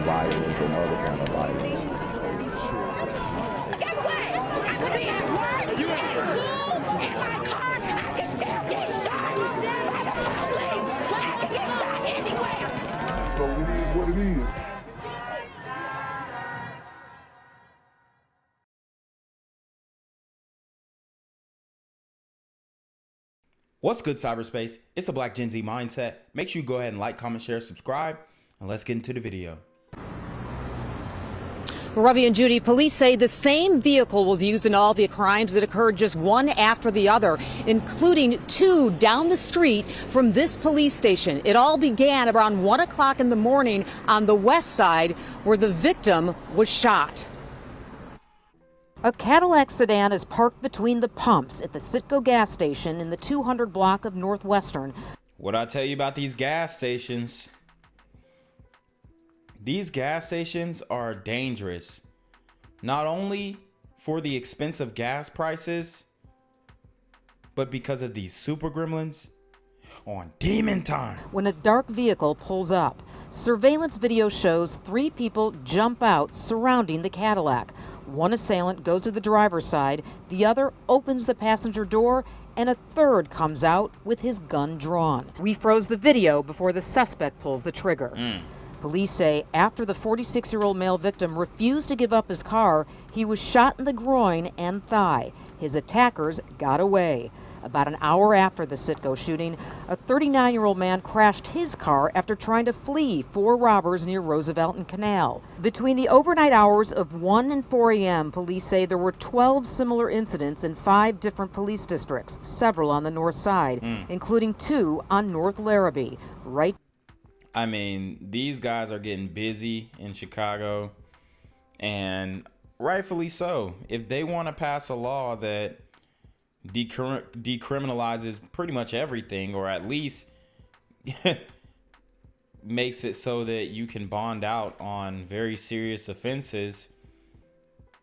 violence and other kind of violence. Get away! I could be at work, at school, in my car, and I can still get shot by the police. But I can get shot anywhere. So it is what it is. What's good, cyberspace? It's a Black Gen Z mindset. Make sure you go ahead and like, comment, share, subscribe, and let's get into the video. Robbie and Judy, police say the same vehicle was used in all the crimes that occurred just one after the other, including two down the street from this police station. It all began around 1 o'clock in the morning on the west side where the victim was shot. A Cadillac sedan is parked between the pumps at the Citgo gas station in the 200 block of Northwestern. What I tell you about these gas stations? These gas stations are dangerous, not only for the expensive gas prices, but because of these super gremlins on demon time. When a dark vehicle pulls up, surveillance video shows three people jump out surrounding the Cadillac. One assailant goes to the driver's side, the other opens the passenger door, and a third comes out with his gun drawn. We froze the video before the suspect pulls the trigger. Police say after the 46-year-old male victim refused to give up his car, he was shot in the groin and thigh. His attackers got away. About an hour after the Citgo shooting, a 39-year-old man crashed his car after trying to flee four robbers near Roosevelt and Canal. Between the overnight hours of 1 and 4 a.m., police say there were 12 similar incidents in 5 different police districts, several on the north side, including 2 on North Larrabee. I mean, these guys are getting busy in Chicago, and rightfully so. If they want to pass a law that decriminalizes pretty much everything, or at least makes it so that you can bond out on very serious offenses,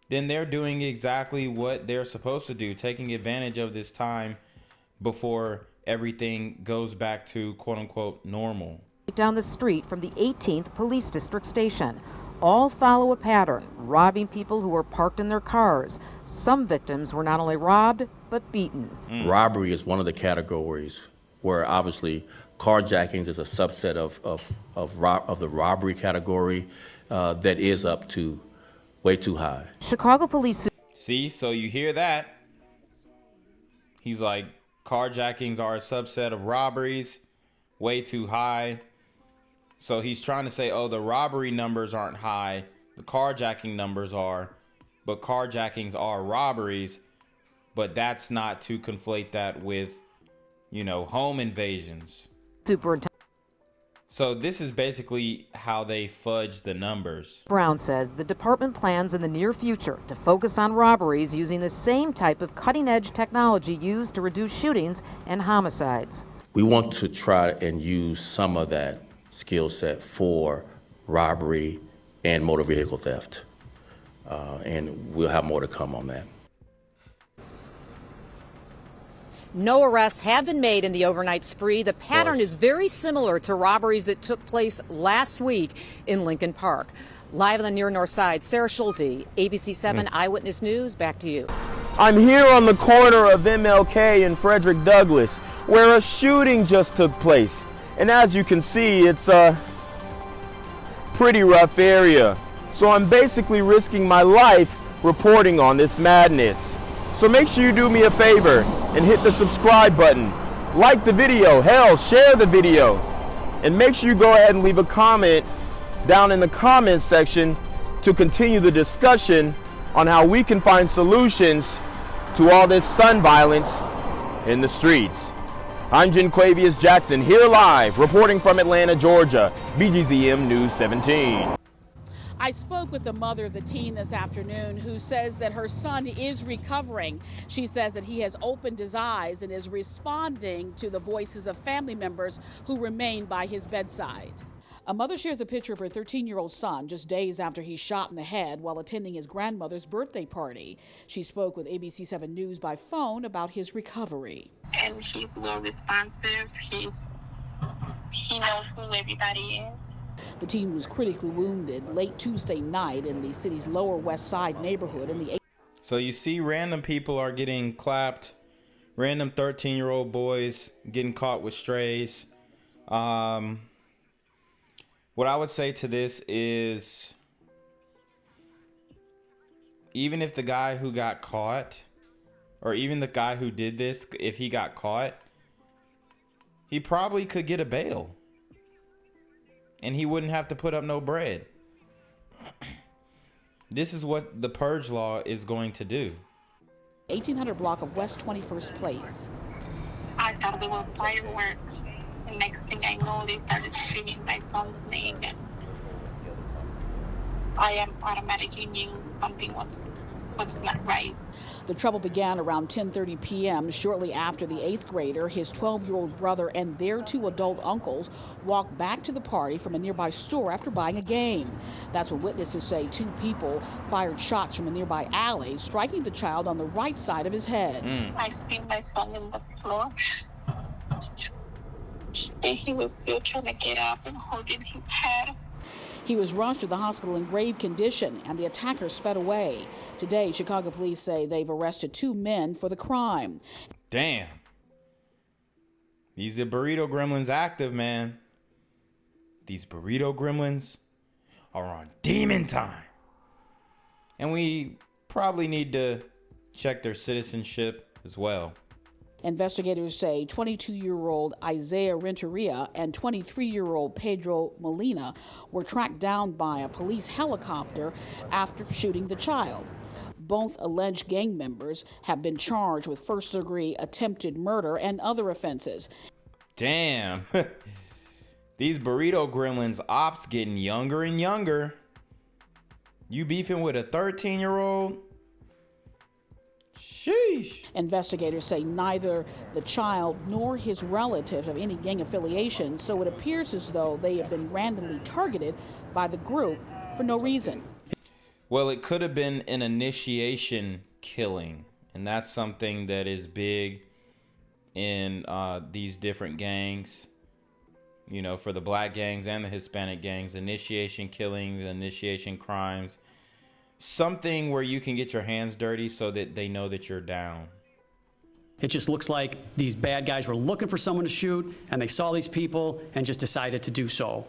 then they're doing exactly what they're supposed to do, taking advantage of this time before everything goes back to quote-unquote normal. Down the street from the 18th Police District Station. All follow a pattern, robbing people who were parked in their cars. Some victims were not only robbed, but beaten. Robbery is one of the categories where obviously carjackings is a subset of the robbery category that is up to way too high. Chicago police... See, so you hear that. He's like, carjackings are a subset of robberies, way too high. So he's trying to say, oh, the robbery numbers aren't high, the carjacking numbers are, but carjackings are robberies, but that's not to conflate that with, you know, home invasions. So this is basically how they fudge the numbers. Brown says the department plans in the near future to focus on robberies using the same type of cutting-edge technology used to reduce shootings and homicides. We want to try and use some of that skill set for robbery and motor vehicle theft. And we'll have more to come on that. No arrests have been made in the overnight spree. The pattern is very similar to robberies that took place last week in Lincoln Park. Live on the near north side, Sarah Schulte, ABC 7 Eyewitness News, back to you. I'm here on the corner of MLK and Frederick Douglass, where a shooting just took place. And as you can see, it's a pretty rough area. So I'm basically risking my life reporting on this madness. So make sure you do me a favor and hit the subscribe button. Like the video, hell, share the video. And make sure you go ahead and leave a comment down in the comments section to continue the discussion on how we can find solutions to all this son violence in the streets. I'm Jenquavius Jackson, here live, reporting from Atlanta, Georgia, BGZM News 17. I spoke with the mother of the teen this afternoon who says that her son is recovering. She says that he has opened his eyes and is responding to the voices of family members who remain by his bedside. A mother shares a picture of her 13-year-old son just days after he's shot in the head while attending his grandmother's birthday party. She spoke with ABC 7 News by phone about his recovery. And he's well responsive. He knows who everybody is. The teen was critically wounded late Tuesday night in the city's Lower West Side neighborhood in the. So you see random people are getting clapped, random 13-year-old boys getting caught with strays. What I would say to this is, even if the guy who got caught, or even the guy who did this, if he got caught, he probably could get a bail. And he wouldn't have to put up no bread. This is what the purge law is going to do. 1800 block of West 21st Place. I thought they were fireworks. And next thing I know, they started shooting my son's name. And I am automatically knew something was not right. The trouble began around 10:30 p.m. shortly after the 8th grader, his 12-year-old brother, and their 2 adult uncles walked back to the party from a nearby store after buying a game. That's what witnesses say 2 people fired shots from a nearby alley, striking the child on the right side of his head. I see my son on the floor. And he was still trying to get up and holding his head. He was rushed to the hospital in grave condition, and the attacker sped away. Today, Chicago police say they've arrested 2 men for the crime. Damn. These are Burrito Gremlins active, man. These Burrito Gremlins are on demon time. And we probably need to check their citizenship as well. Investigators say 22-year-old Isaiah Renteria and 23-year-old Pedro Molina were tracked down by a police helicopter after shooting the child. Both alleged gang members have been charged with first-degree attempted murder and other offenses. Damn. These Burrito Gremlins ops getting younger and younger. You beefing with a 13-year-old? Sheesh. Investigators say neither the child nor his relatives have any gang affiliation, so it appears as though they have been randomly targeted by the group for no reason. Well, it could have been an initiation killing, and that's something that is big in these different gangs. You know, for the black gangs and the Hispanic gangs, initiation killings, initiation crimes. Something where you can get your hands dirty so that they know that you're down. It just looks like these bad guys were looking for someone to shoot, and they saw these people and just decided to do so.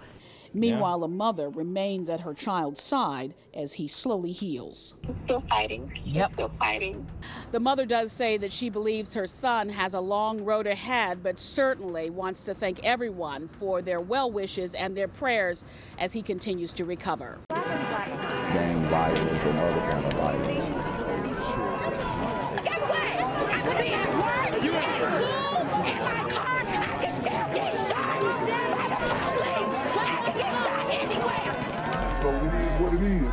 Meanwhile, a mother remains at her child's side as he slowly heals. He's still fighting. Yep. He's still fighting. The mother does say that she believes her son has a long road ahead, but certainly wants to thank everyone for their well wishes and their prayers as he continues to recover. Gang violence and other kind of violence. Get away! I could be at work, in school, in my car, and I can still get shot by the police. I can get shot anywhere. So it is what it is.